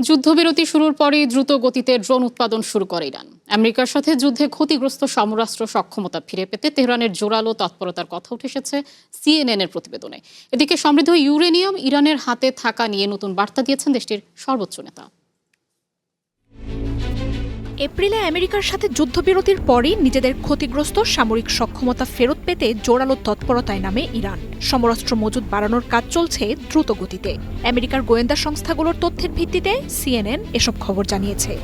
যুদ্ধবিরতি শুরুর পরই দ্রুত গতিতে ড্রোন উৎপাদন শুরু করে ইরান। আমেরিকার সাথে যুদ্ধে ক্ষতিগ্রস্ত সমরাস্ত্র সক্ষমতা ফিরে পেতে তেহরানের জোরালো তৎপরতার কথা উঠে এসেছে CNN এর প্রতিবেদনে। এদিকে সমৃদ্ধ ইউরেনিয়াম ইরানের হাতে থাকা নিয়ে নতুন বার্তা দিয়েছেন দেশটির সর্বোচ্চ নেতা। এপ্রিলে আমেরিকার সাথে যুদ্ধবিরতির পরই নিজেদের ক্ষতিগ্রস্ত সামরিক সক্ষমতা ফেরত পেতে জোরালো তৎপরতায় নামে ইরান। সমরাস্ত্র মজুত বাড়ানোর কাজ চলছে দ্রুত গতিতে। আমেরিকার গোয়েন্দা সংস্থাগুলোর তথ্যের ভিত্তিতে CNN এসব খবর জানিয়েছে।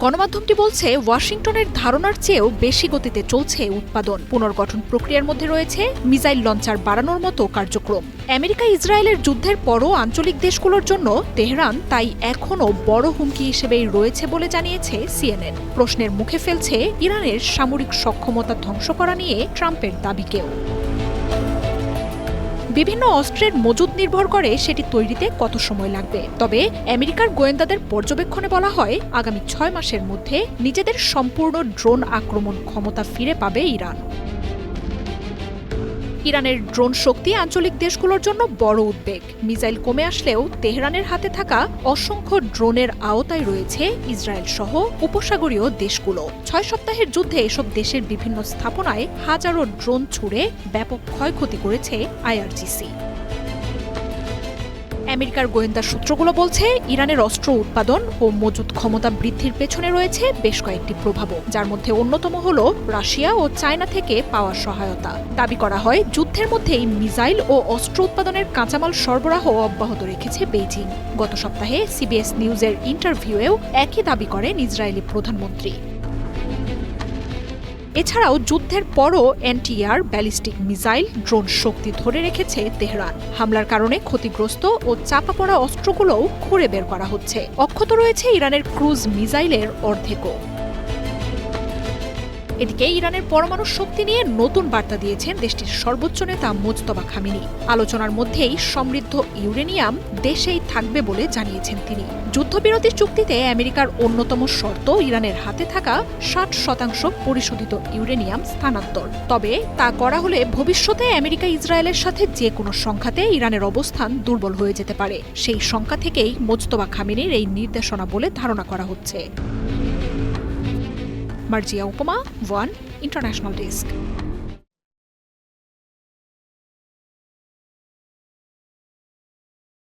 গণমাধ্যমটি বলছে ওয়াশিংটনের ধারণার চেয়েও বেশি গতিতে চলছে উৎপাদন। পুনর্গঠন প্রক্রিয়ার মধ্যে রয়েছে মিসাইল লঞ্চার বাড়ানোর মতো কার্যক্রম। আমেরিকা ইসরায়েলের যুদ্ধের পরও আঞ্চলিক দেশগুলোর জন্য তেহরান তাই এখনও বড় হুমকি হিসেবেই রয়েছে বলে জানিয়েছে CNN। প্রশ্নের মুখে ফেলছে ইরানের সামরিক সক্ষমতা ধ্বংস করা নিয়ে ট্রাম্পের দাবিকেও। বিভিন্ন অস্ত্রের মজুদ নির্ভর করে সেটি তৈরিতে কত সময় লাগবে। তবে আমেরিকার গোয়েন্দাদের পর্যবেক্ষণে বলা হয় আগামী 6 মাসের মধ্যে নিজেদের সম্পূর্ণ ড্রোন আক্রমণ ক্ষমতা ফিরে পাবে ইরান। ইরানের ড্রোন শক্তি আঞ্চলিক দেশগুলোর জন্য বড় উদ্বেগ। মিসাইল কমে আসলেও তেহরানের হাতে থাকা অসংখ্য ড্রোনের আওতায় রয়েছে ইসরায়েল সহ উপসাগরীয় দেশগুলো। 6 সপ্তাহের যুদ্ধে এসব দেশের বিভিন্ন স্থাপনায় হাজারো ড্রোন ছুড়ে ব্যাপক ক্ষয়ক্ষতি করেছে IRGC। আমেরিকার গোয়েন্দা সূত্রগুলো বলছে ইরানের অস্ত্র উৎপাদন ও মজুত ক্ষমতা বৃদ্ধির পেছনে রয়েছে বেশ কয়েকটি প্রভাব, যার মধ্যে অন্যতম হল রাশিয়া ও চায়না থেকে পাওয়া সহায়তা। দাবি করা হয় যুদ্ধের মধ্যেই মিসাইল ও অস্ত্র উৎপাদনের কাঁচামাল সরবরাহ অব্যাহত রেখেছে বেইজিং। গত সপ্তাহে CBS নিউজের ইন্টারভিউয়েও একই দাবি করেন ইসরায়েলি প্রধানমন্ত্রী। এছাড়াও যুদ্ধের পরও NTR, ব্যালিস্টিক মিসাইল, ড্রোন শক্তি ধরে রেখেছে তেহরান। হামলার কারণে ক্ষতিগ্রস্ত ও চাপা পড়া অস্ত্রগুলোও খুঁড়ে বের করা হচ্ছে। অক্ষত রয়েছে ইরানের ক্রুজ মিসাইলের অর্ধেকও। এদিকে ইরানের পরমাণু শক্তি নিয়ে নতুন বার্তা দিয়েছেন দেশটির সর্বোচ্চ নেতা মোজতবা খামেনি। আলোচনার মধ্যেই সমৃদ্ধ ইউরেনিয়াম দেশেই থাকবে বলে জানিয়েছেন তিনি। যুদ্ধবিরতি চুক্তিতে আমেরিকার অন্যতম শর্ত ইরানের হাতে থাকা 60% পরিশোধিত ইউরেনিয়াম স্থানান্তর। তবে তা করা হলে ভবিষ্যতে আমেরিকা ইসরায়েলের সাথে যে কোনো সংঘাতে ইরানের অবস্থান দুর্বল হয়ে যেতে পারে। সেই শঙ্কা থেকেই মোজতবা খামেনির এই নির্দেশনা বলে ধারণা করা হচ্ছে। মার্জিয়া উপমা, ওয়ান ইন্টারন্যাশনাল ডেস্ক।